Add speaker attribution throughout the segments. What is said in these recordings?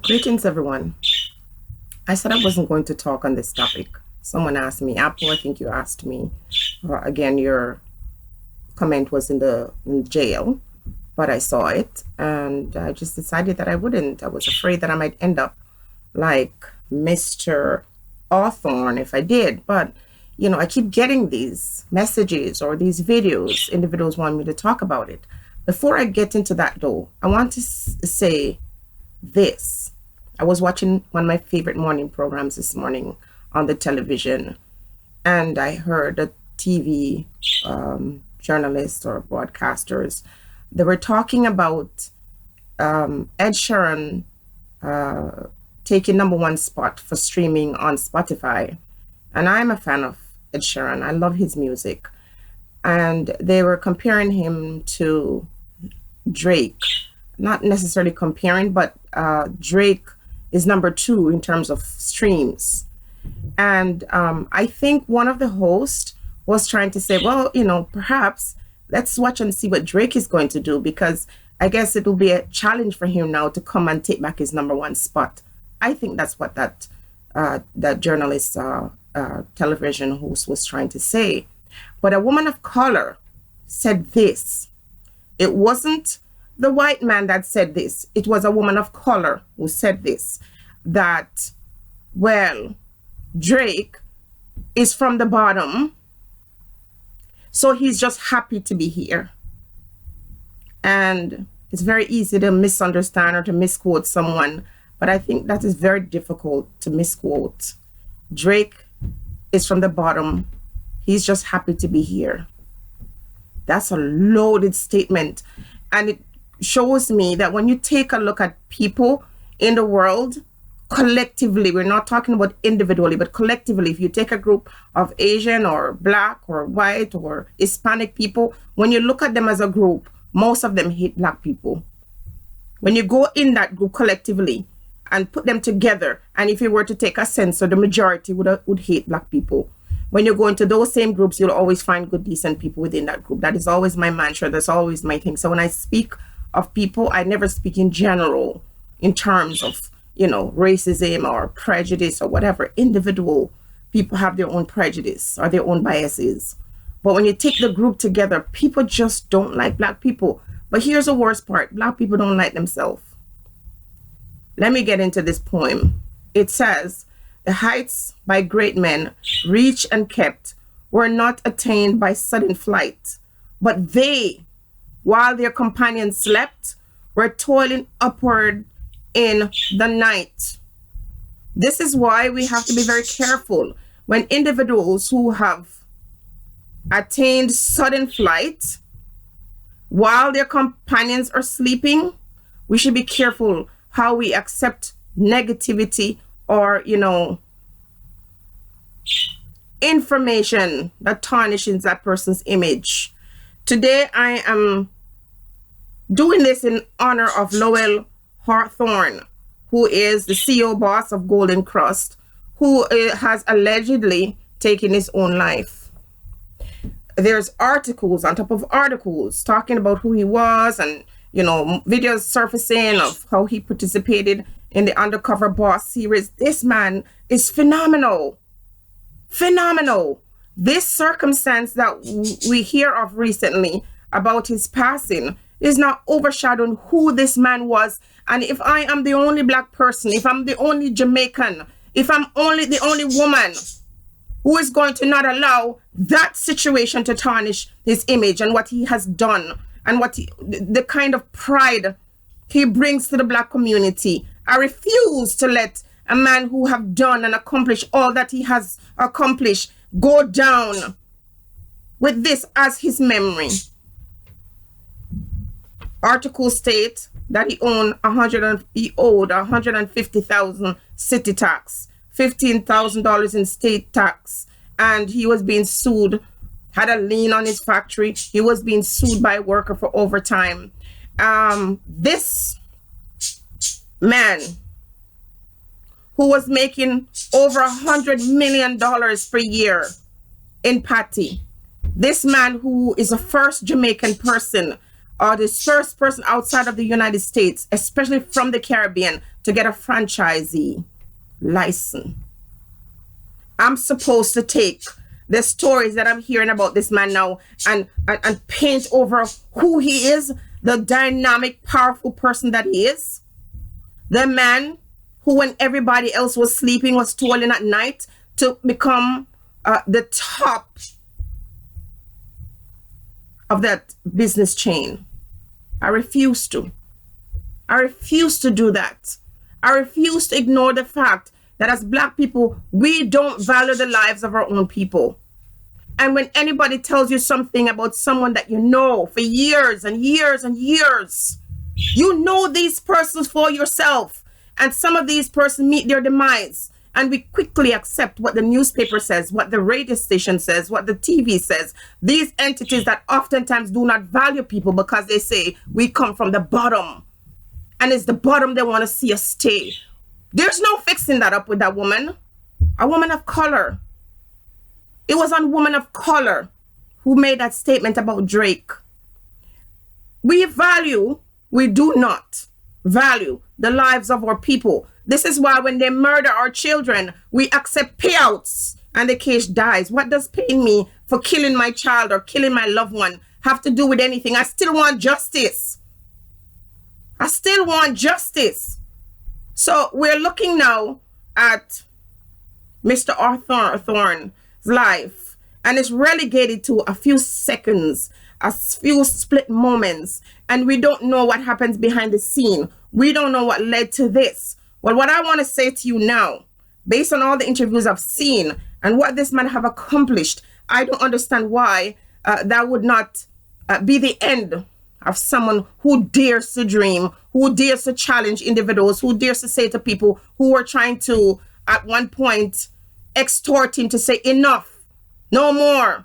Speaker 1: Greetings, everyone. I said I wasn't going to talk on this topic. Someone asked me, Apple, I think you asked me. Again, your comment was in jail, but I saw it and I just decided that I wouldn't. I was afraid that I might end up like Mr. Hawthorne if I did. But, I keep getting these messages or these videos. Individuals want me to talk about it. Before I get into that, though, I want to say this. I was watching one of my favorite morning programs this morning on the television, and I heard a TV journalist or broadcasters. They were talking about Ed Sheeran taking number one spot for streaming on Spotify. And I'm a fan of Ed Sheeran. I love his music. And they were comparing him to Drake. Not necessarily comparing, but Drake is number two in terms of streams. And I think one of the hosts was trying to say, well, perhaps let's watch and see what Drake is going to do, because I guess it will be a challenge for him now to come and take back his number one spot. I think that's what that journalist, television host was trying to say. But a woman of color said this. It wasn't the white man that said this. It was a woman of color who said this, that, well, Drake is from the bottom, so he's just happy to be here. And it's very easy to misunderstand or to misquote someone, but I think that is very difficult to misquote. Drake is from the bottom. He's just happy to be here. That's a loaded statement. And it shows me that when you take a look at people in the world, collectively, we're not talking about individually, but collectively, if you take a group of Asian or Black or white or Hispanic people, when you look at them as a group, most of them hate Black people. When you go in that group collectively and put them together, and if you were to take a census, the majority would hate Black people. When you go into those same groups, you'll always find good, decent people within that group. That is always my mantra. That's always my thing. So when I speak of people, I never speak in general in terms of, racism or prejudice or whatever. Individual people have their own prejudice or their own biases. But when you take the group together, people just don't like Black people. But here's the worst part. Black people don't like themselves. Let me get into this poem. It says, the heights by great men reached and kept were not attained by sudden flight, but they, while their companions slept, were toiling upward in the night. This is why we have to be very careful when individuals who have attained sudden flight while their companions are sleeping, we should be careful how we accept negativity or, information that tarnishes that person's image. Today, I am doing this in honor of Lowell Hawthorne, who is the CEO boss of Golden Krust, who has allegedly taken his own life. There's articles on top of articles talking about who he was and, videos surfacing of how he participated in the Undercover Boss series. This man is phenomenal. Phenomenal. This circumstance that we hear of recently about his passing is not overshadowing who this man was. And if I am the only Black person, if I'm the only Jamaican, if I'm the only woman who is going to not allow that situation to tarnish his image and what he has done and the kind of pride he brings to the Black community, I refuse to let a man who have done and accomplished all that he has accomplished go down with this as his memory. Articles state that he owed 150,000 city tax, $15,000 in state tax, and he was being sued, had a lien on his factory. He was being sued by a worker for overtime. This man who was making over $100 million per year in patty, this man who is a first Jamaican person or the first person outside of the United States, especially from the Caribbean, to get a franchisee license. I'm supposed to take the stories that I'm hearing about this man now and paint over who he is, the dynamic, powerful person that he is. The man who, when everybody else was sleeping, was toiling at night to become the top of that business chain. I refuse to. I refuse to do that. I refuse to ignore the fact that as Black people, we don't value the lives of our own people. And when anybody tells you something about someone that you know for years and years and years, you know these persons for yourself. And some of these persons meet their demise. And we quickly accept what the newspaper says, what the radio station says, what the TV says. These entities that oftentimes do not value people because they say we come from the bottom. And it's the bottom they want to see us stay. There's no fixing that up with that woman. A woman of color. It was a woman of color who made that statement about Drake. We do not value the lives of our people. This is why when they murder our children, we accept payouts and the case dies. What does paying me for killing my child or killing my loved one have to do with anything? I still want justice. I still want justice. So we're looking now at Mr. Hawthorne's life, and it's relegated to a few seconds, a few split moments, and we don't know what happens behind the scene. We don't know what led to this. Well, what I want to say to you now, based on all the interviews I've seen and what this man have accomplished, I don't understand why that would not be the end of someone who dares to dream, who dares to challenge individuals, who dares to say to people who were trying to, at one point, extort him to say, enough, no more.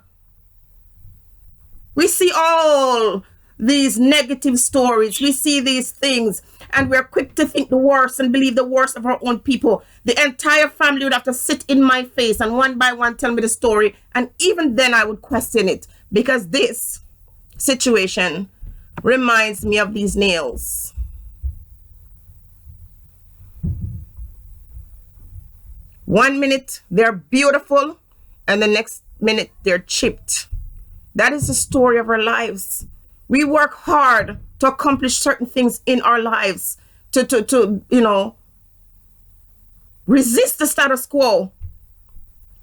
Speaker 1: We see all these negative stories. We see these things, and we're quick to think the worst and believe the worst of our own people. The entire family would have to sit in my face and one by one tell me the story. And even then I would question it, because this situation reminds me of these nails. One minute they're beautiful, and the next minute they're chipped. That is the story of our lives. We work hard to accomplish certain things in our lives, to resist the status quo.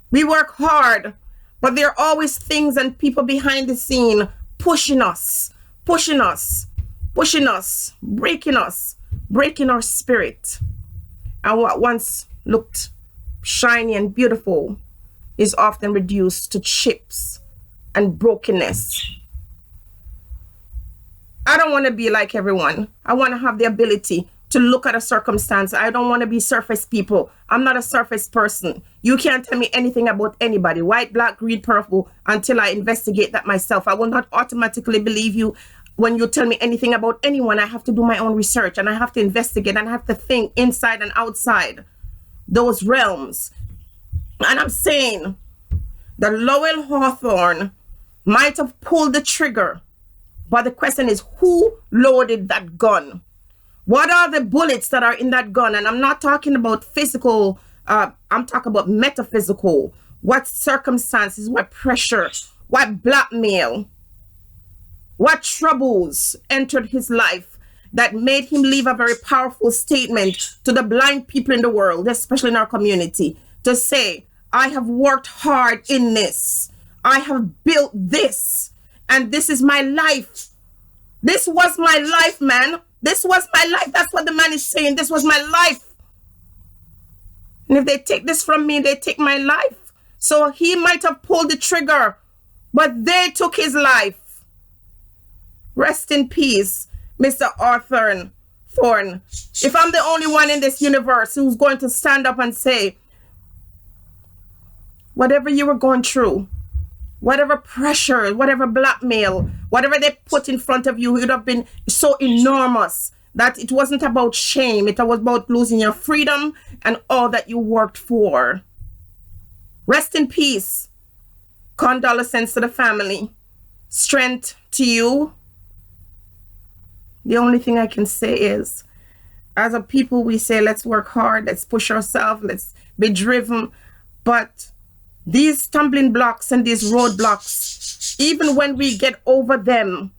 Speaker 1: We work hard, but there are always things and people behind the scene pushing us, breaking our spirit. And what once looked shiny and beautiful is often reduced to chips and brokenness. I don't want to be like everyone. I want to have the ability to look at a circumstance. I don't want to be surface people. I'm not a surface person. You can't tell me anything about anybody, white, black, green, purple, until I investigate that myself. I will not automatically believe you when you tell me anything about anyone. I have to do my own research, and I have to investigate, and I have to think inside and outside those realms. And I'm saying that Lowell Hawthorne might have pulled the trigger, but the question is, who loaded that gun? What are the bullets that are in that gun? And I'm not talking about physical, I'm talking about metaphysical. What circumstances, what pressure, what blackmail, what troubles entered his life that made him leave a very powerful statement to the blind people in the world, especially in our community, to say, I have worked hard in this. I have built this, and this is my life. This was my life, man. This was my life. That's what the man is saying. This was my life. And if they take this from me, they take my life. So he might have pulled the trigger, but they took his life. Rest in peace, Mr. Hawthorne. If I'm the only one in this universe who's going to stand up and say, whatever you were going through, whatever pressure, whatever blackmail, whatever they put in front of you, it would have been so enormous that it wasn't about shame. It was about losing your freedom and all that you worked for. Rest in peace. Condolences to the family. Strength to you. The only thing I can say is, as a people, we say, let's work hard, let's push ourselves, let's be driven. But these stumbling blocks and these roadblocks, even when we get over them,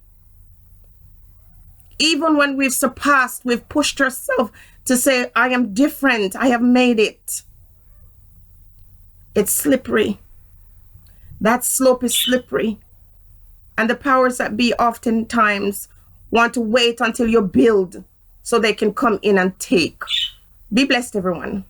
Speaker 1: even when we've surpassed, we've pushed ourselves to say, I am different, I have made it. It's slippery. That slope is slippery. And the powers that be oftentimes want to wait until you build so they can come in and take. Be blessed, everyone.